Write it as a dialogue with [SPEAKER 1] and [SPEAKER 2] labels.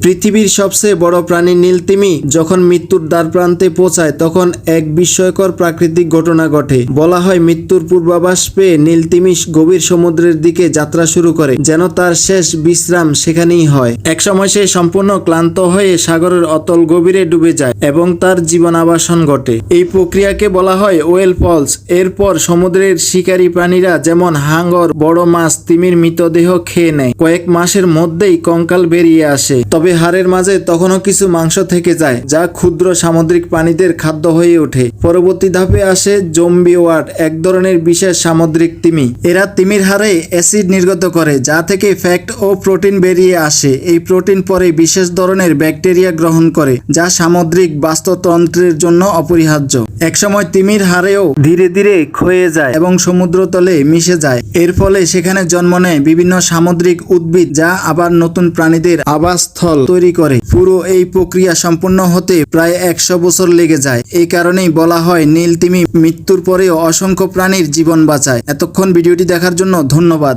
[SPEAKER 1] পৃথিবীর সবচেয়ে বড় প্রাণী নীলতিমি যখন মৃত্যুর দ্বারপ্রান্তে পৌঁছায় তখন এক বিস্ময়কর প্রাকৃতিক ঘটনা ঘটে। বলা হয় মৃত্যুর পূর্বাভাস পেয়ে নীলতিমি গভীর সমুদ্রের দিকে যাত্রা শুরু করে, যেন তার শেষ বিশ্রাম সেখানেই হয়। একসময় সে সম্পূর্ণ ক্লান্ত হয়ে সাগরের অতল গভীরে ডুবে যায় এবং তার জীবনাবাসন ঘটে। এই প্রক্রিয়াকে বলা হয় ওয়েল ফলস। এরপর সমুদ্রের শিকারী প্রাণীরা যেমন হাঙ্গর, বড় মাছ, তিমির মৃতদেহ খেয়ে নেয়। কয়েক মাসের মধ্যেই কঙ্কাল বেরিয়ে আসে, তবে হাড়ের মাঝে তখনও কিছু মাংস থেকে যায়, যা ক্ষুদ্র সামুদ্রিক প্রাণীদের খাদ্য হয়ে ওঠে। পরবর্তী ধাপে আসে জম্বি ওয়ার্ড, এক ধরনের বিশেষ সামুদ্রিক তিমি। এরা তিমির হাড়ে অ্যাসিড নির্গত করে, যা থেকে ফ্যাট ও প্রোটিন বেরিয়ে আসে। এই প্রোটিন পরে বিশেষ ধরনের ব্যাকটেরিয়া গ্রহণ করে, যা সামুদ্রিক বাস্তুতন্ত্রের জন্য অপরিহার্য। একসময় তিমির হাড়েও ধীরে ধীরে ক্ষয়ে যায় এবং সমুদ্রতলে মিশে যায়। এর ফলে সেখানে জন্ম নেয় বিভিন্ন সামুদ্রিক উদ্ভিদ, যা আবার নতুন প্রাণীদের আবাসস্থল তৈরি করে। পুরো এই প্রক্রিয়া সম্পূর্ণ হতে প্রায় 100 বছর লেগে যায়। এই কারণেই বলা হয় নীল তিমি মৃত্যুর পরেও অসংখ্য প্রাণীর জীবন বাঁচায়। এতক্ষণ ভিডিওটি দেখার জন্য ধন্যবাদ।